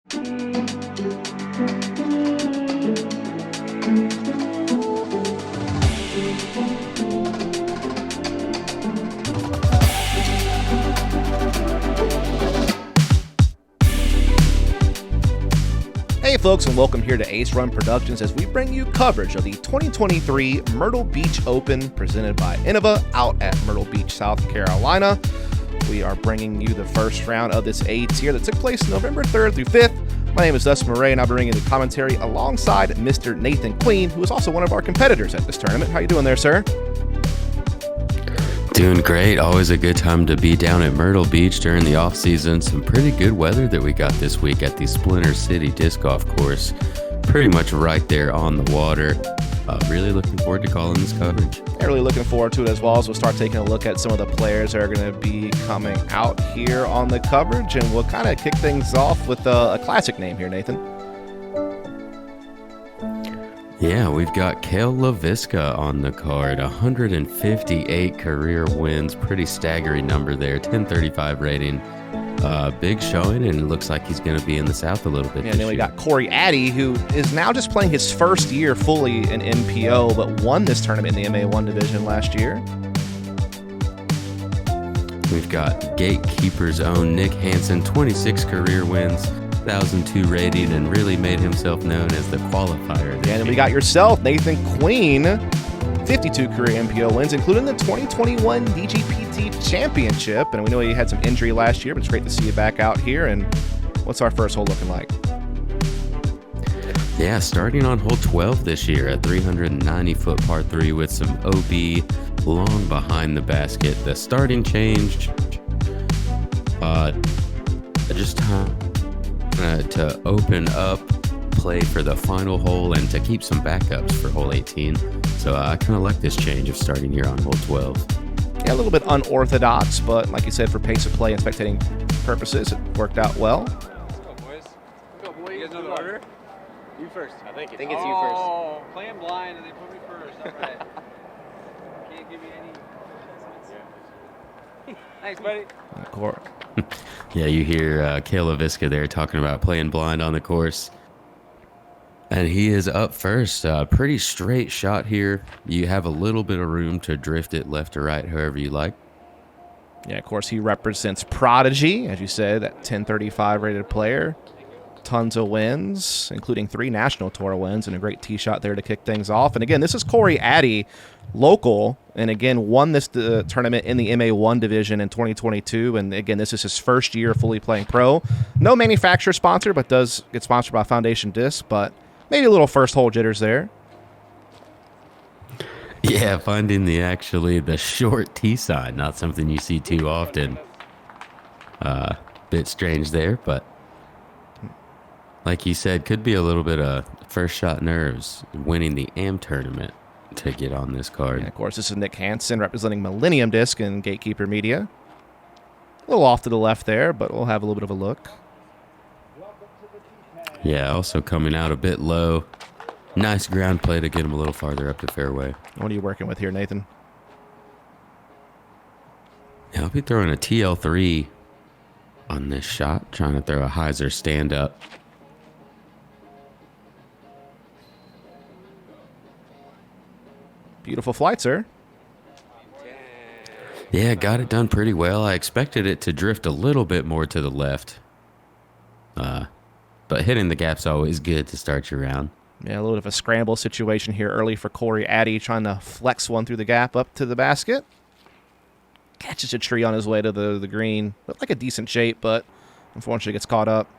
Hey folks, and welcome here to Ace Run Productions as we bring you coverage of the 2023 Myrtle Beach Open presented by Innova out at Myrtle Beach, South Carolina. We are bringing you the first round of this A tier that took place November 3rd through 5th. My name is Dustin Murray, and I'll be bringing the commentary alongside Mr. Nathan Queen, who is also one of our competitors at this tournament. How you doing there, sir? Doing great. Always a good time to be down at Myrtle Beach during the off season. Some pretty good weather that we got this week at the Splinter City Disc Golf Course. Pretty much right there on the water. Really looking forward to calling this coverage. Yeah, really looking forward to it as well, as we'll start taking a look at some of the players that are going to be coming out here on the coverage, and we'll kind of kick things off with a classic name here, Nathan. Yeah, we've got Cale Leiviska on the card. 158 career wins. Pretty staggering number there. 1035 rating. Big showing, and it looks like he's going to be in the South a little bit. Yeah, and then we got Addy, who is now just playing his first year fully in MPO, but won this tournament in the MA1 division last year. We've got Gatekeeper's own Nick Hanson. 26 career wins. 2002 rating, and really made himself known as the qualifier. And then we got yourself, Nathan Queen, 52 career MPO wins, including the 2021 DGPT Championship. And we know he had some injury last year, but it's great to see you back out here. And what's our first hole looking like? Yeah, starting on hole 12 this year at 390-foot par 3 with some OB long behind the basket. The starting change, just to open up play for the final hole and to keep some backups for hole 18. So I kind of like this change of starting here on hole 12. Yeah, a little bit unorthodox, but like you said, for pace of play and spectating purposes, it worked out well. Let's go, boys. Let's go, boys. You guys know the order? You first. I think it's you first. Oh, playing blind and they put me first. All right. Can't give me any. Thanks, buddy. Of course. Yeah, you hear Cale Leiviska there talking about playing blind on the course. And he is up first. Pretty straight shot here. You have a little bit of room to drift it left or right, however you like. Yeah, of course, he represents Prodigy, as you said, that 1035 rated player. Tons of wins, including 3 National Tour wins, and a great tee shot there to kick things off. And again, this is Addy, local, and again, won this tournament in the MA1 division in 2022. And again, this is his first year fully playing pro. No manufacturer sponsor, but does get sponsored by Foundation Disc, but maybe a little first hole jitters there. Yeah, finding the short tee side, not something you see too often. Bit strange there, but like you said, could be a little bit of first shot nerves winning the AM tournament to get on this card. And of course, this is Nick Hanson representing Millennium Disc and Gatekeeper Media. A little off to the left there, but we'll have a little bit of a look. Yeah, also coming out a bit low. Nice ground play to get him a little farther up the fairway. What are you working with here, Nathan? Yeah, I'll be throwing a TL3 on this shot, trying to throw a hyzer stand up. Beautiful flight, sir. Yeah, got it done pretty well. I expected it to drift a little bit more to the left. But hitting the gap's always good to start your round. Yeah, a little bit of a scramble situation here early for Addy, trying to flex one through the gap up to the basket. Catches a tree on his way to the green. Looked like a decent shape, but unfortunately gets caught up.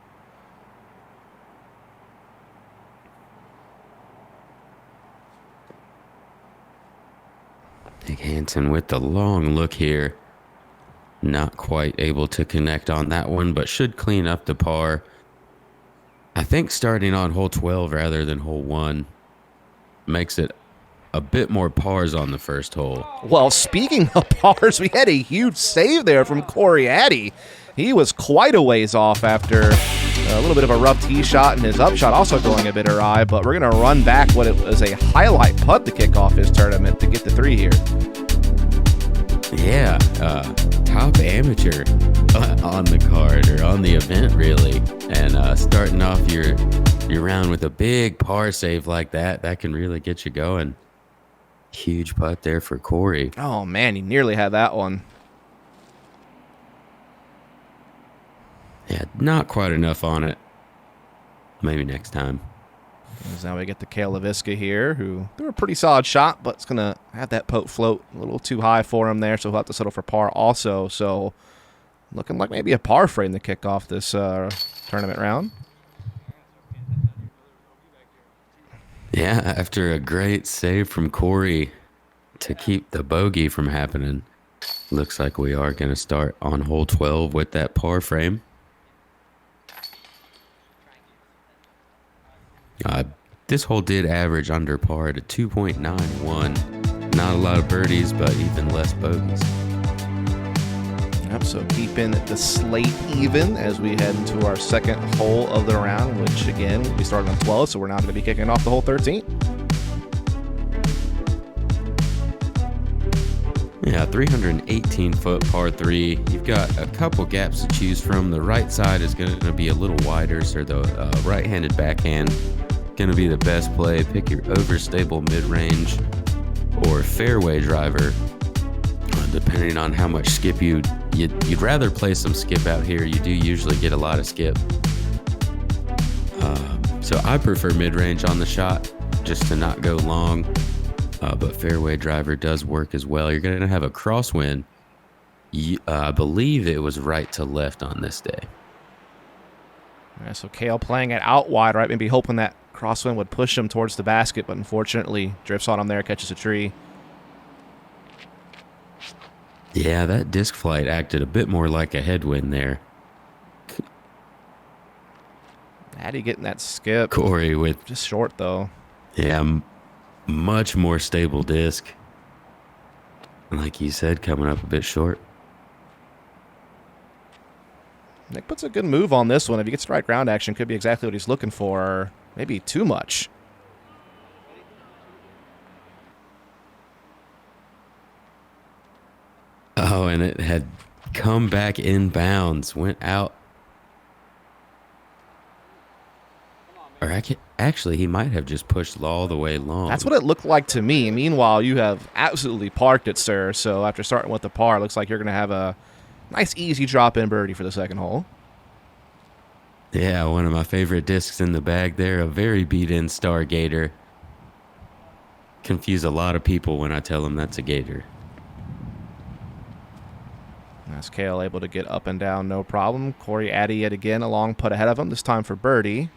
Nick Hanson with the long look here. Not quite able to connect on that one, but should clean up the par. I think starting on hole 12 rather than hole 1 makes it a bit more pars on the first hole. Well, speaking of pars, we had a huge save there from Addy. He was quite a ways off after a little bit of a rough tee shot, and his upshot also going a bit awry, but we're going to run back what it was a highlight putt to kick off his tournament to get the 3 here. Yeah, top amateur on the card or on the event, really. And starting off your round with a big par save like that can really get you going. Huge putt there for Corey. Oh, man, you nearly had that one. Yeah, not quite enough on it. Maybe next time. As now we get the Cale Leiviska here, who threw a pretty solid shot, but it's going to have that poke float a little too high for him there, so he'll have to settle for par also. So looking like maybe a par frame to kick off this tournament round. Yeah, after a great save from Corey to keep the bogey from happening, looks like we are going to start on hole 12 with that par frame. This hole did average under par to 2.91. Not a lot of birdies, but even less bogeys. Yep, so keeping the slate even as we head into our second hole of the round, which again, we started on 12, so we're now going to be kicking off the hole 13. Yeah, 318-foot par 3. You've got a couple gaps to choose from. The right side is going to be a little wider, so the right-handed backhand going to be the best play. Pick your overstable mid-range or fairway driver, depending on how much skip you'd rather play some skip out here. You do usually get a lot of skip. So I prefer mid-range on the shot just to not go long. But fairway driver does work as well. You're going to have a crosswind. I believe it was right to left on this day. Yeah, so Cale playing it out wide, right? Maybe hoping that crosswind would push him towards the basket, but unfortunately drifts on him there, catches a tree. Yeah, that disc flight acted a bit more like a headwind there. Addy getting that skip. Corey with... Just short, though. Yeah, much more stable disc. Like you said, coming up a bit short. Nick puts a good move on this one. If he gets strike ground action, could be exactly what he's looking for, or maybe too much. Oh, and it had come back inbounds, went out. Or actually, he might have just pushed all the way long. That's what it looked like to me. Meanwhile, you have absolutely parked it, sir. So after starting with the par, it looks like you're going to have a nice, easy drop-in birdie for the second hole. Yeah, one of my favorite discs in the bag there. A very beat-in star gator. Confuse a lot of people when I tell them that's a gator. That's Cale able to get up and down, no problem. Corey Addy yet again, a long putt ahead of him, this time for birdie.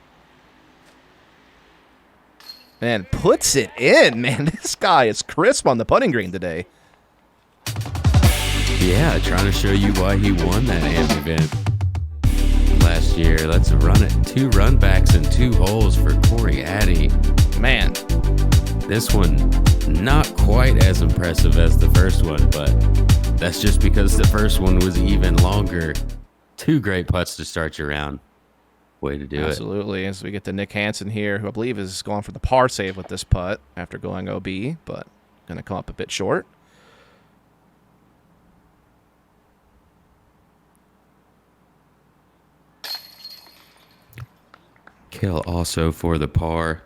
Man, puts it in, man. This guy is crisp on the putting green today. Yeah, trying to show you why he won that AMP event last year. Let's run it. 2 run backs and 2 holes for Corey Addy. Man. This one, not quite as impressive as the first one, but that's just because the first one was even longer. 2 great putts to start your round. Way to do it. Absolutely. As we get to Nick Hanson here, who I believe is going for the par save with this putt after going OB, but going to come up a bit short. Cale also for the par.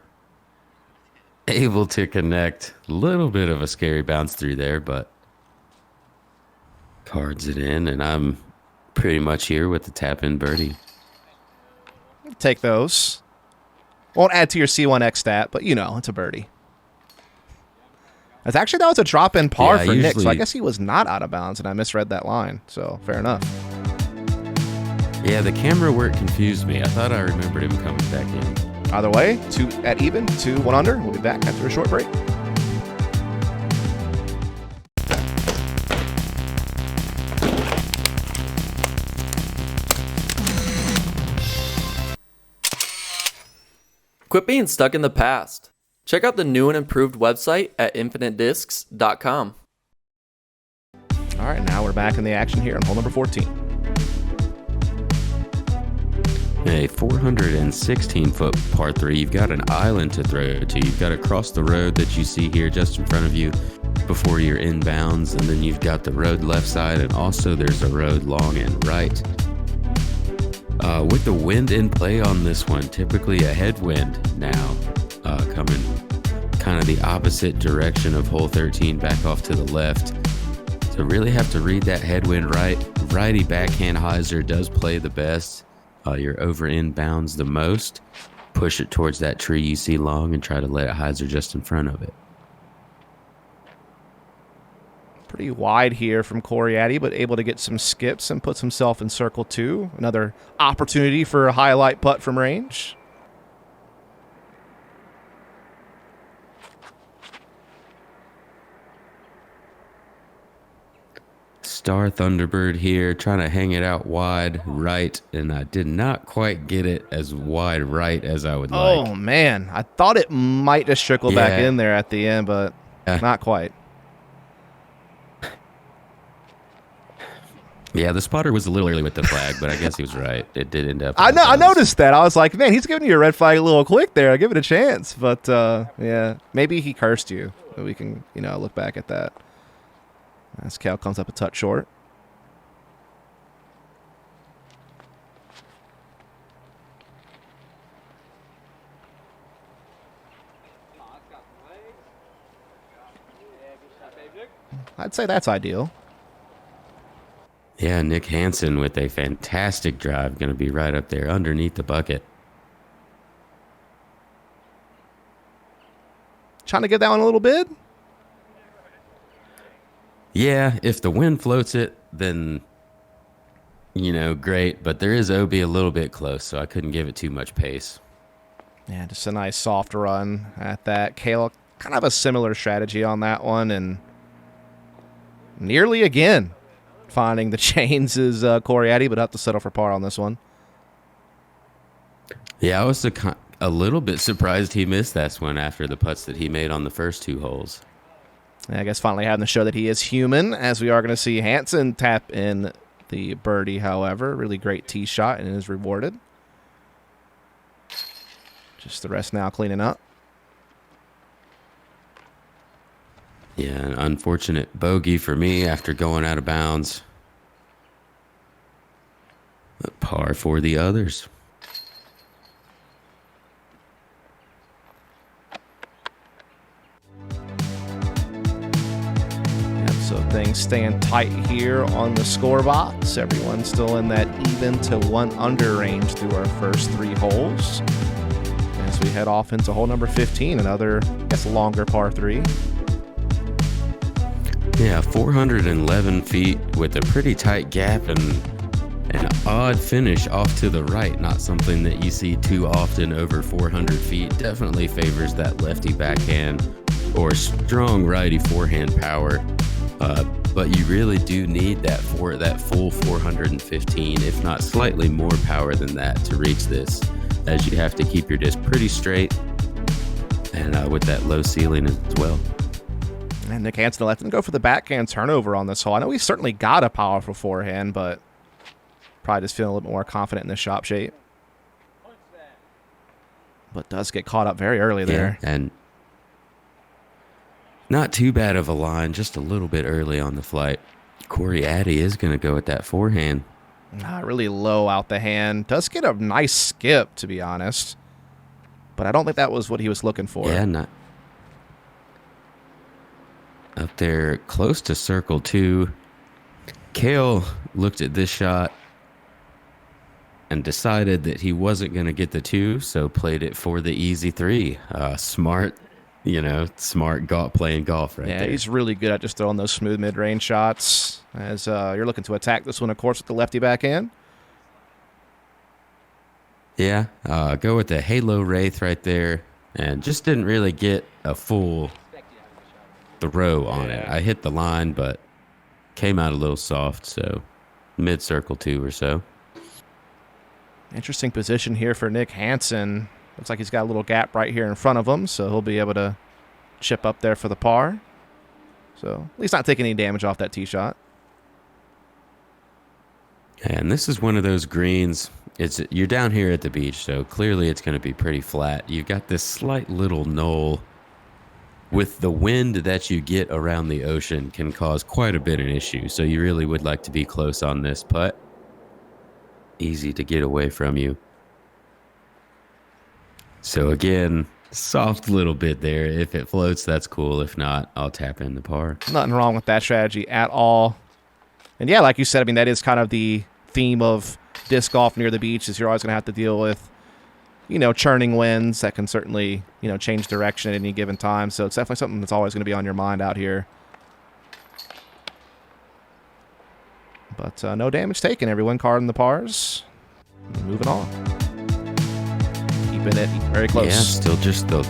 Able to connect. A little bit of a scary bounce through there, but cards it in, and I'm pretty much here with the tap-in birdie. Take those. Won't add to your C1X stat, but, you know, it's a birdie. That was a drop-in par for Nick, so I guess he was not out of bounds, and I misread that line, so fair enough. Yeah, the camera work confused me. I thought I remembered him coming back in. Either way, 2 at even, 2 1 under. We'll be back after a short break. Quit being stuck in the past. Check out the new and improved website at infinitediscs.com. All right, now we're back in the action here on hole number 14. A 416-foot par 3. You've got an island to throw to. You've got to cross the road that you see here just in front of you. before you're inbounds, and then you've got the road left side, and also there's a road long and right. With the wind in play on this one, typically a headwind now, coming kind of the opposite direction of hole 13 back off to the left. So really have to read that headwind right. Righty backhand hyzer does play the best. You're over inbounds the most. Push it towards that tree you see long and try to let it hyzer just in front of it. Pretty wide here from Corey Addy, but able to get some skips and puts himself in circle 2. Another opportunity for a highlight putt from range. Star Thunderbird here, trying to hang it out wide right, and I did not quite get it as wide right as I would like. Oh, man. I thought it might just trickle back in there at the end, but not quite. Yeah, the spotter was a little early with the flag, but I guess he was right. It did end up. I noticed that. I was like, man, he's giving you a red flag a little quick there. I'll give it a chance. But, yeah, maybe he cursed you. We can, look back at that. As Cale comes up a touch short. I'd say that's ideal. Yeah, Nick Hanson with a fantastic drive, going to be right up there underneath the bucket. Trying to get that one a little bit? Yeah, if the wind floats it, then, great. But there is OB a little bit close, so I couldn't give it too much pace. Yeah, just a nice soft run at that. Cale, kind of a similar strategy on that one, and nearly again finding the chains is Corey Addy, but have to settle for par on this one. Yeah, I was a little bit surprised he missed that one after the putts that he made on the first 2 holes. I guess finally having to show that he is human, as we are going to see Hanson tap in the birdie, however. Really great tee shot, and it is rewarded. Just the rest now cleaning up. Yeah, an unfortunate bogey for me after going out of bounds. But par for the others. So things staying tight here on the score box. Everyone's still in that even to 1 under range through our first 3 holes. As we head off into hole number 15, another, longer par 3. Yeah, 411 feet with a pretty tight gap and an odd finish off to the right. Not something that you see too often over 400 feet. Definitely favors that lefty backhand or strong righty forehand power. But you really do need that full 415, if not slightly more power than that to reach this, as you have to keep your disc pretty straight and with that low ceiling as well. And Nick Hanson let him go for the backhand turnover on this hole. I know he's certainly got a powerful forehand, but probably just feeling a little bit more confident in the shot shape. But does get caught up very early there. And not too bad of a line, just a little bit early on the flight. Corey Addy is going to go with that forehand. Really low out the hand. Does get a nice skip, to be honest. But I don't think that was what he was looking for. Yeah, not up there close to circle 2. Cale looked at this shot and decided that he wasn't going to get the 2, so played it for the easy 3. Smart. Smart playing golf right there. Yeah, he's really good at just throwing those smooth mid-range shots. As you're looking to attack this one, of course, with the lefty backhand. Yeah, go with the Halo Wraith right there. And just didn't really get a full throw on it. I hit the line, but came out a little soft, so mid-circle 2 or so. Interesting position here for Nick Hanson. Looks like he's got a little gap right here in front of him, so he'll be able to chip up there for the par. So at least not taking any damage off that tee shot. And this is one of those greens. You're down here at the beach, so clearly it's going to be pretty flat. You've got this slight little knoll with the wind that you get around the ocean can cause quite a bit of issue. So you really would like to be close on this putt. Easy to get away from you. So again, soft little bit there. If it floats, that's cool. If not, I'll tap in the par. Nothing wrong with that strategy at all. And yeah, like you said, I mean, that is kind of the theme of disc golf near the beach, is you're always going to have to deal with, you know, churning winds that can certainly, you know, change direction at any given time. So it's definitely something that's always going to be on your mind out here. But no damage taken. Everyone carding the pars. Moving on. Keeping it very close. Yeah, still just the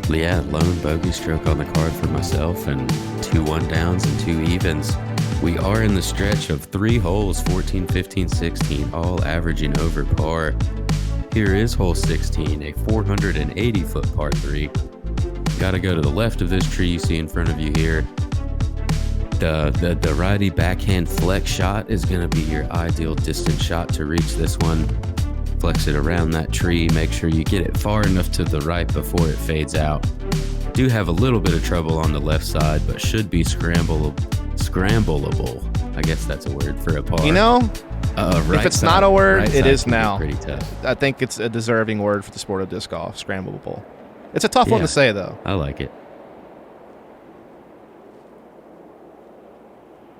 lone bogey stroke on the card for myself, and 2 1-downs and 2 evens. We are in the stretch of 3 holes, 14, 15, 16, all averaging over par. Here is hole 16, a 480-foot par 3. Got to go to the left of this tree you see in front of you here. The righty backhand flex shot is going to be your ideal distance shot to reach this one. Flex it around that tree. Make sure you get it far enough to the right before it fades out. Do have a little bit of trouble on the left side, but should be scrambleable. I guess that's a word for a par. You know, right if it's side, not a word, right it side is can be now. pretty tough. I think it's a deserving word for the sport of disc golf, scrambleable. It's a tough one Yeah. to say, though. I like it.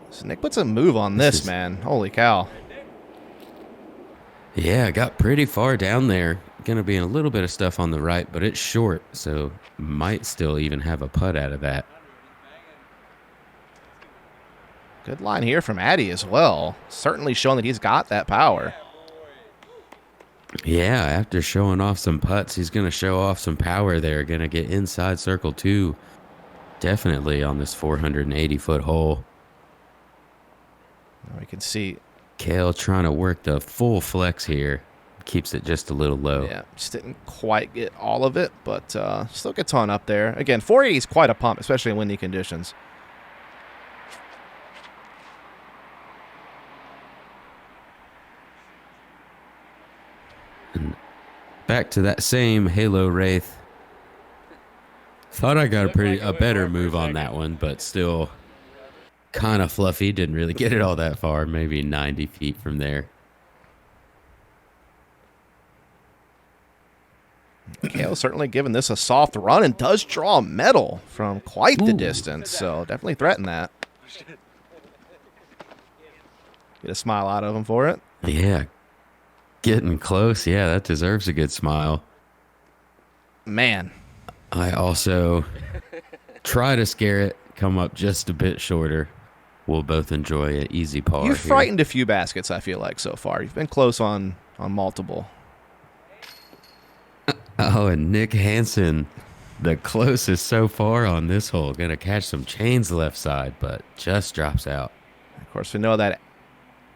So Nick puts a move on this, man. Holy cow. Yeah, got pretty far down there. Gonna be in a little bit of stuff on the right, but it's short, so might still even have a putt out of that. Good line here from Addy as well. Certainly showing that he's got that power. Yeah, after showing off some putts, he's gonna show off some power there. Gonna get inside circle 2. Definitely on this 480-foot hole. We can see. Cale trying to work the full flex here. Keeps it just a little low. Yeah, just didn't quite get all of it, but still gets on up there. Again, 480 is quite a pump, especially in windy conditions. And back to that same Halo Wraith. Thought I got a better move on that one, but still kind of fluffy. Didn't really get it all that far. Maybe 90 feet from there. Cale certainly giving this a soft run and does draw a medal from quite the distance, so definitely threaten that. Get a smile out of him for it. Yeah. Getting close. Yeah, that deserves a good smile. Man. I also try to scare it, come up just a bit shorter. We'll both enjoy an easy par. You've here. frightened a few baskets, I feel like, so far. You've been close on multiple. Oh, and Nick Hanson, the closest so far on this hole. Going to catch some chains left side, but just drops out. Of course, we know that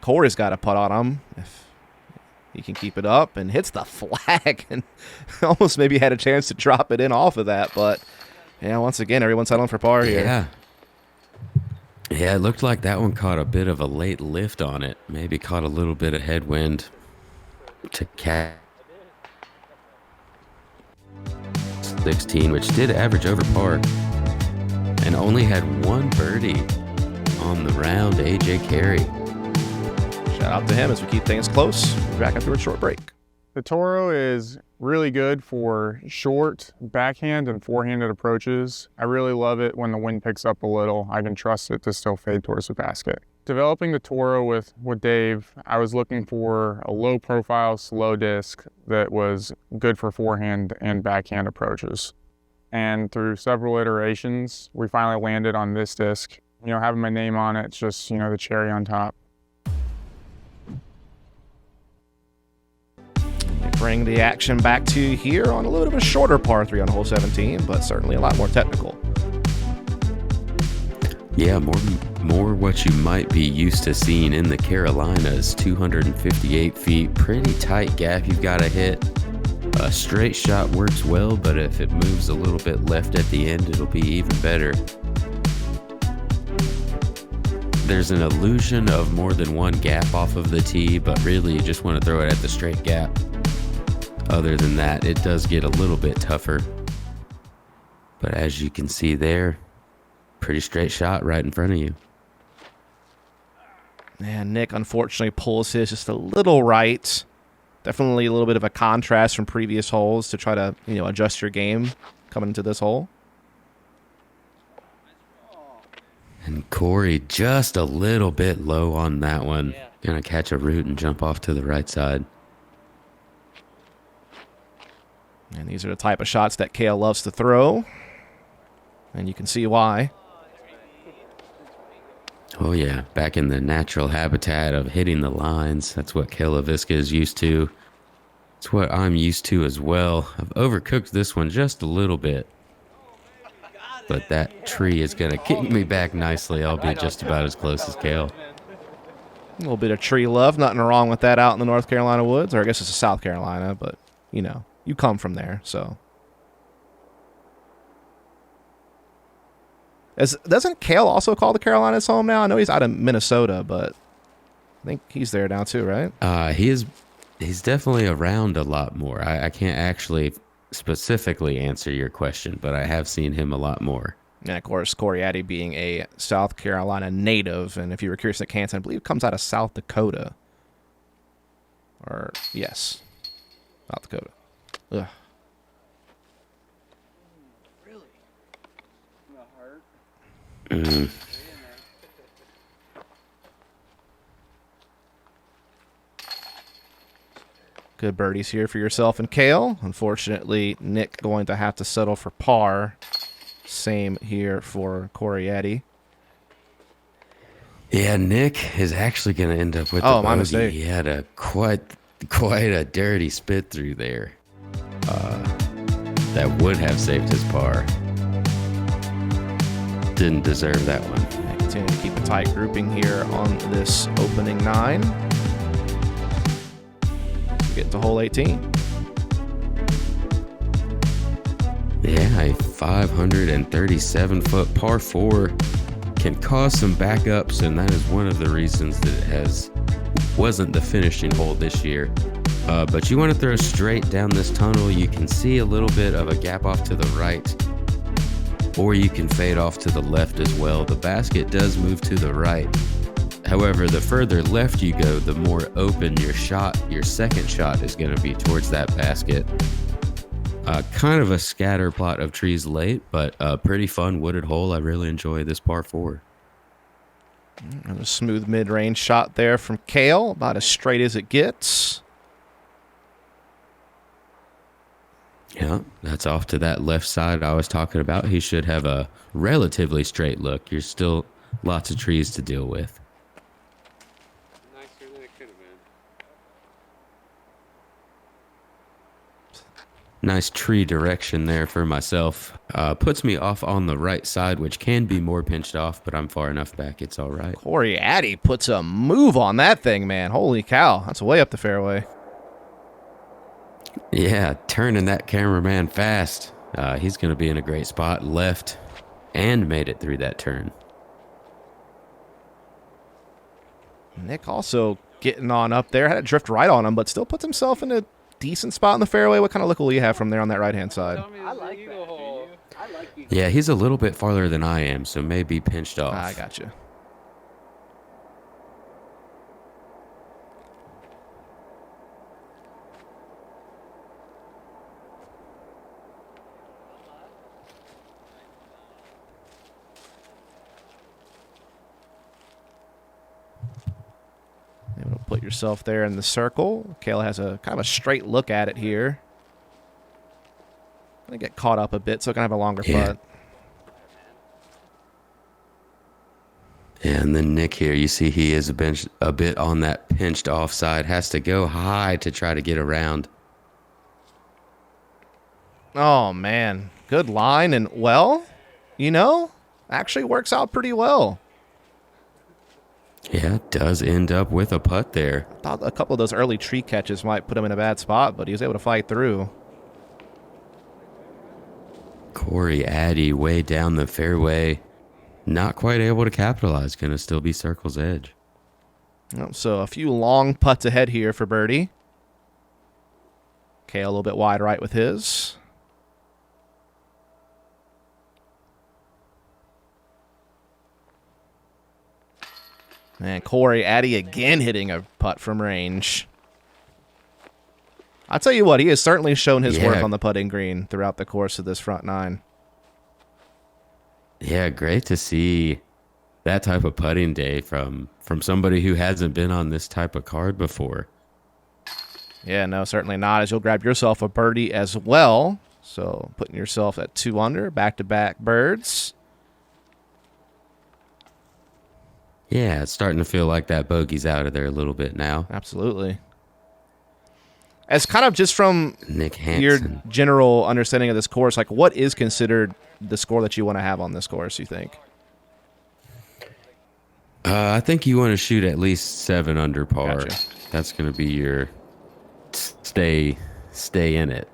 Corey's got a putt on him if he can keep it up, and hits the flag and almost maybe had a chance to drop it in off of that. But, yeah, once again, everyone's settling for par here. Yeah. Yeah, it looked like that one caught a bit of a late lift on it. Maybe caught a little bit of headwind to catch 16, which did average over par, and only had 1 birdie on the round. AJ Carey. Shout out to him as we keep things close. We'll be back after a short break. The Toro is really good for short backhand and forehanded approaches. I really love it when the wind picks up a little. I can trust it to still fade towards the basket. Developing the Toro with Dave, I was looking for a low profile, slow disc that was good for forehand and backhand approaches. And through several iterations, we finally landed on this disc. You know, having my name on it, it's just, you know, the cherry on top. Bring the action back to you here on a little bit of a shorter par 3 on hole 17, but certainly a lot more technical. Yeah, more what you might be used to seeing in the Carolinas. 258 feet, pretty tight gap you've got to hit. A straight shot works well, but if it moves a little bit left at the end, it'll be even better. There's an illusion of more than one gap off of the tee, but really you just want to throw it at the straight gap. Other than that, it does get a little bit tougher. But as you can see there, pretty straight shot right in front of you. And Nick unfortunately pulls his just a little right. Definitely a little bit of a contrast from previous holes to try to, adjust your game coming into this hole. And Corey just a little bit low on that one. Gonna catch a root and jump off to the right side. And these are the type of shots that Cale loves to throw. And you can see why. Oh yeah, back in the natural habitat of hitting the lines. That's what Cale Leiviska is used to. It's what I'm used to as well. I've overcooked this one just a little bit. But that tree is going to kick me back nicely. I'll be just about as close as Cale. A little bit of tree love. Nothing wrong with that out in the North Carolina woods. Or I guess it's South Carolina, but, you come from there, so. Doesn't Cale also call the Carolinas home now? I know he's out of Minnesota, but I think he's there now too, right? He's definitely around a lot more. I can't actually specifically answer your question, but I have seen him a lot more. And of course, Corey Addy being a South Carolina native, and if you were curious, Nick Hanson, I believe comes out of South Dakota. Or yes, South Dakota. Ugh. Good birdies here for yourself and Cale. Unfortunately, Nick going to have to settle for par. Same here for Corey Addy. Yeah, Nick is actually going to end up with the my bogey. mistake. He had a quite a dirty spit through there. That would have saved his par. Didn't deserve that one. And continue to keep a tight grouping here on this opening 9. Get to hole 18. Yeah, a 537-foot par 4 can cause some backups, and that is one of the reasons that it wasn't the finishing hole this year. But you want to throw straight down this tunnel. You can see a little bit of a gap off to the right, or you can fade off to the left as well. The basket does move to the right. However, the further left you go, the more open your second shot is going to be towards that basket. Kind of a scatter plot of trees late, but a pretty fun wooded hole. I really enjoy this par 4. And a smooth mid-range shot there from Cale, about as straight as it gets. Yeah, that's off to that left side I was talking about. He should have a relatively straight look. You're still lots of trees to deal with. Nicer than it could have been. Nice tree direction there for myself. Puts me off on the right side, which can be more pinched off, but I'm far enough back. It's all right. Corey Addy puts a move on that thing, man. Holy cow. That's way up the fairway. Yeah, turning that cameraman fast. He's going to be in a great spot. Left and made it through that turn. Nick also getting on up there. Had to drift right on him, but still puts himself in a decent spot in the fairway. What kind of look will you have from there on that right-hand side? I like that hole. I like you. Yeah, he's a little bit farther than I am, so maybe pinched off. I got you. Able to put yourself there in the circle. Cale has a kind of a straight look at it here. Gonna get caught up a bit, so it can have a longer putt. And then Nick here, you see he is a bit on that pinched offside. Has to go high to try to get around. Oh, man. Good line. And, well, actually works out pretty well. Yeah, does end up with a putt there. Thought a couple of those early tree catches might put him in a bad spot, but he was able to fight through. Corey Addy way down the fairway. Not quite able to capitalize. Going to still be circle's edge. So a few long putts ahead here for birdie. Cale a little bit wide right with his. And Corey Addy again hitting a putt from range. I'll tell you what, he has certainly shown his work on the putting green throughout the course of this front nine. Yeah, great to see that type of putting day from somebody who hasn't been on this type of card before. Yeah, no, certainly not, as you'll grab yourself a birdie as well. So putting yourself at 2 under, back-to-back birds. Yeah, it's starting to feel like that bogey's out of there a little bit now. Absolutely. As kind of just from Nick Hanson. your general understanding of this course, like what is considered the score that you want to have on this course, you think? I think you want to shoot at least 7 under par. Gotcha. That's going to be your stay in it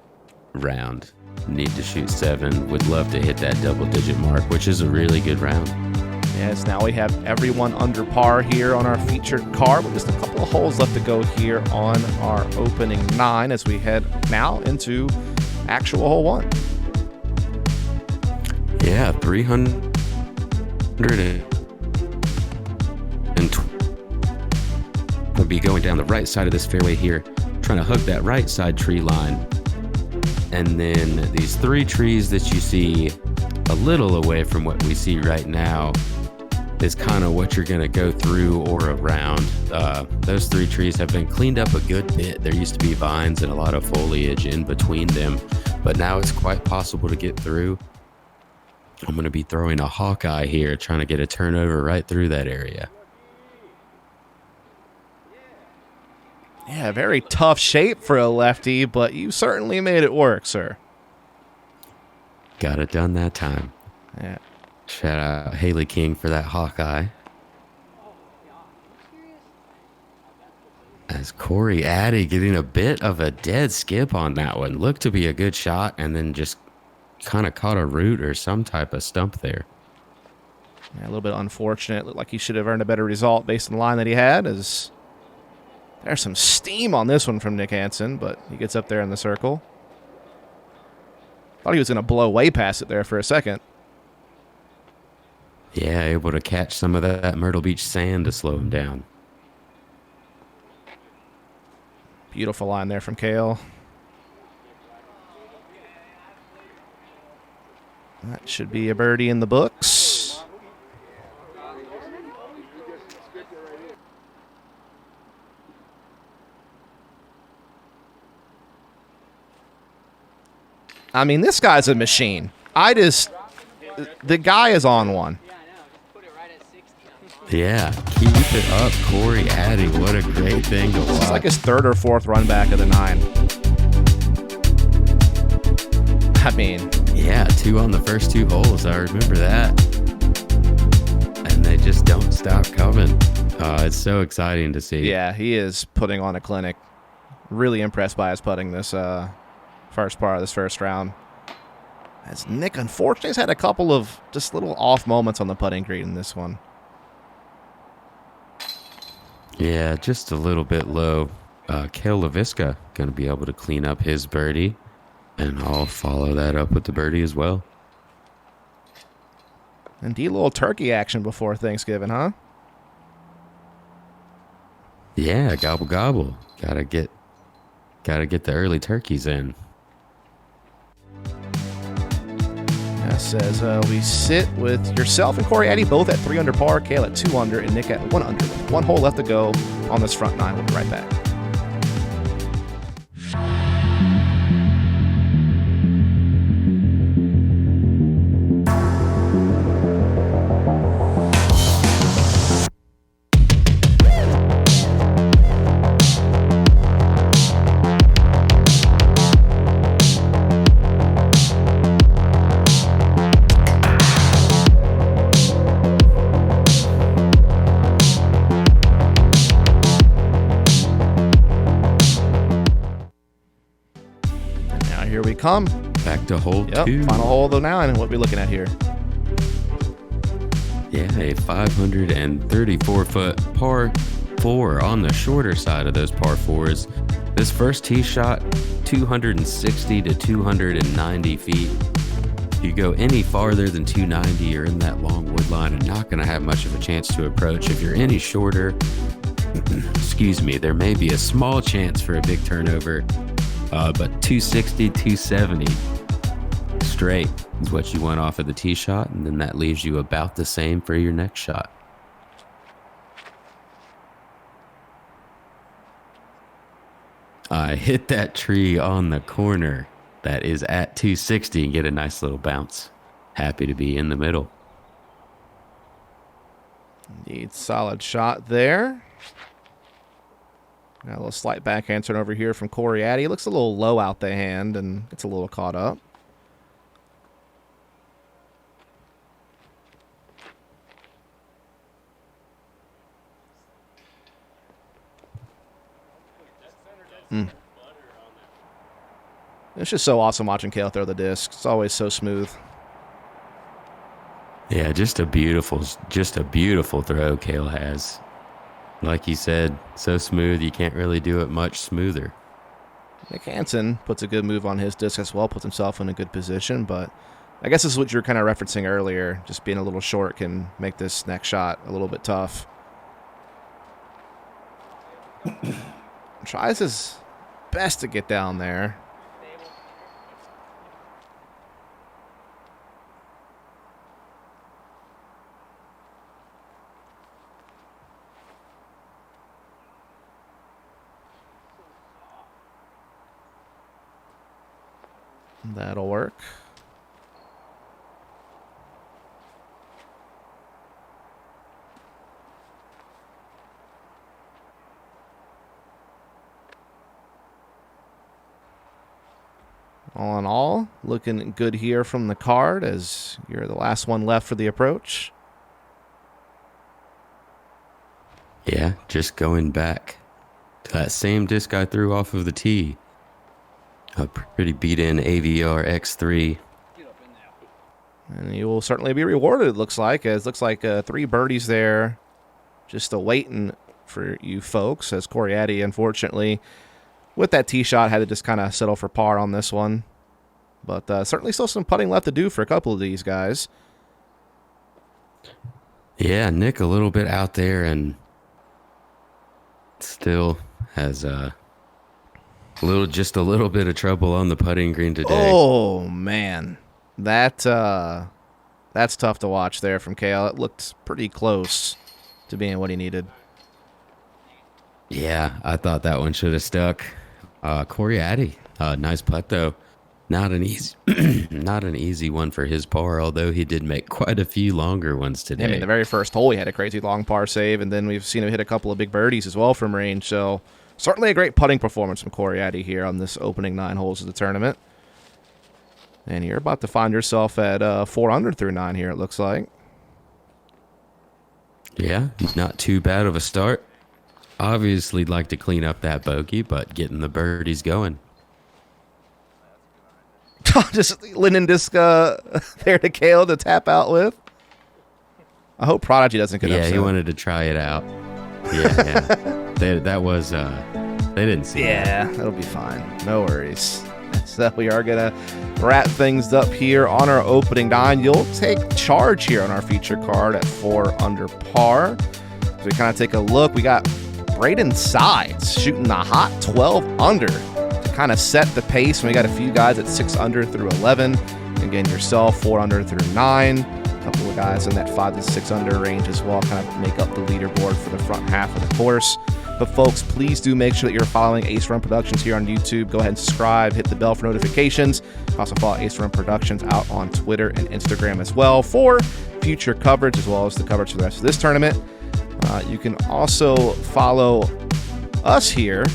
round. Need to shoot 7. Would love to hit that double-digit mark, which is a really good round. Yes, now we have everyone under par here on our featured card with just a couple of holes left to go here on our opening 9 as we head now into actual hole 1. Yeah, 300 will be going down the right side of this fairway here, trying to hug that right side tree line. And then these 3 trees that you see a little away from what we see right now is kind of what you're going to go through or around. Those 3 trees have been cleaned up a good bit. There used to be vines and a lot of foliage in between them, but now it's quite possible to get through. I'm going to be throwing a Hawkeye here, trying to get a turnover right through that area. Yeah, very tough shape for a lefty, but you certainly made it work, sir. Got it done that time. Yeah. Shout out Haley King for that Hawkeye. As Corey Addy getting a bit of a dead skip on that one. Looked to be a good shot and then just kind of caught a root or some type of stump there. Yeah, a little bit unfortunate. Looked like he should have earned a better result based on the line that he had. As there's some steam on this one from Nick Hanson, but he gets up there in the circle. Thought he was going to blow way past it there for a second. Yeah, able to catch some of that Myrtle Beach sand to slow him down. Beautiful line there from Cale. That should be a birdie in the books. I mean, this guy's a machine. The guy is on one. Yeah, keep it up, Corey Addy. What a great thing to watch. It's like his 3rd or 4th run back of the 9. I mean, yeah, 2 on the first 2 holes. I remember that. And they just don't stop coming. It's so exciting to see. yeah, he is putting on a clinic. Really impressed by his putting this first part of this first round. As Nick, unfortunately, has had a couple of just little off moments on the putting green in this one. Yeah, just a little bit low. Cale Leiviska going to be able to clean up his birdie, and I'll follow that up with the birdie as well. Indeed, a little turkey action before Thanksgiving, huh? Yeah, gobble gobble. Gotta get the early turkeys in. Says we sit with yourself and Corey Addy both at 3 under par, Cale at 2 under, and Nick at 1 under. With 1 hole left to go on this front 9. We'll be right back. Here we come. Back to hole 2. Final hole of the 9. What are we looking at here? Yeah, a 534-foot par 4 on the shorter side of those par 4s. This first tee shot, 260 to 290 feet. If you go any farther than 290, you're in that long wood line and not going to have much of a chance to approach. If you're any shorter, excuse me, there may be a small chance for a big turnover, but 260, 270 straight is what you want off of the tee shot, and then that leaves you about the same for your next shot. I hit that tree on the corner that is at 260 and get a nice little bounce. Happy to be in the middle. Indeed, solid shot there. Got a little slight backhand turn over here from Corey Addy. Looks a little low out the hand and gets a little caught up. It's just so awesome watching Cale throw the disc. It's always so smooth. Yeah, just a beautiful throw Cale has. Like you said, so smooth, you can't really do it much smoother. Nick Hanson puts a good move on his disc as well, puts himself in a good position, but I guess this is what you were kind of referencing earlier. Just being a little short can make this next shot a little bit tough. Tries his best to get down there. That'll work. All in all, looking good here from the card as you're the last one left for the approach. Yeah, just going back to that same disc I threw off of the tee. A pretty beat-in AVR X3. And you will certainly be rewarded, it looks like. As looks like 3 birdies there just waiting for you folks. As Corey Addy, unfortunately, with that tee shot, had to just kind of settle for par on this one. But certainly still some putting left to do for a couple of these guys. Yeah, Nick a little bit out there and still has just a little bit of trouble on the putting green today. Oh man, that's tough to watch there from Cale. It looked pretty close to being what he needed. Yeah, I thought that one should have stuck. Corey Addy, nice putt though. Not an easy one for his par, although he did make quite a few longer ones today. I mean, the very first hole he had a crazy long par save, and then we've seen him hit a couple of big birdies as well from range. So certainly a great putting performance from Corey Addy here on this opening 9 holes of the tournament. And you're about to find yourself at 4 under through 9 here, it looks like. Yeah, not too bad of a start. Obviously like to clean up that bogey, but getting the birdies going. Just Linden disc there to Cale to tap out with. I hope Prodigy doesn't get upset. Yeah, he wanted to try it out. Yeah. They didn't see Yeah, that'll be fine. No worries. So we are going to wrap things up here on our opening 9. You'll take charge here on our feature card at 4 under par. So we kind of take a look. We got Braden Sides shooting the hot 12 under to kind of set the pace. And we got a few guys at 6 under through 11. Again, yourself, 4 under through 9. A couple of guys in that 5 to 6 under range as well, kind of make up the leaderboard for the front half of the course. But folks, please do make sure that you're following Ace Run Productions here on YouTube. Go ahead and subscribe, hit the bell for notifications. Also follow Ace Run Productions out on Twitter and Instagram as well for future coverage, as well as the coverage for the rest of this tournament. You can also follow us here,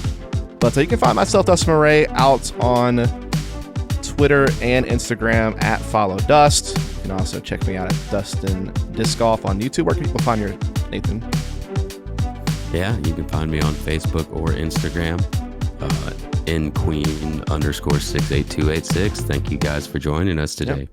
but you can find myself, Dustin Murray, out on Twitter and Instagram at FollowDust. You can also check me out at Dustin Disc Golf on YouTube. Where can people find your Nathan? Yeah, you can find me on Facebook or Instagram, nqueen_68286. Thank you guys for joining us today. Yep.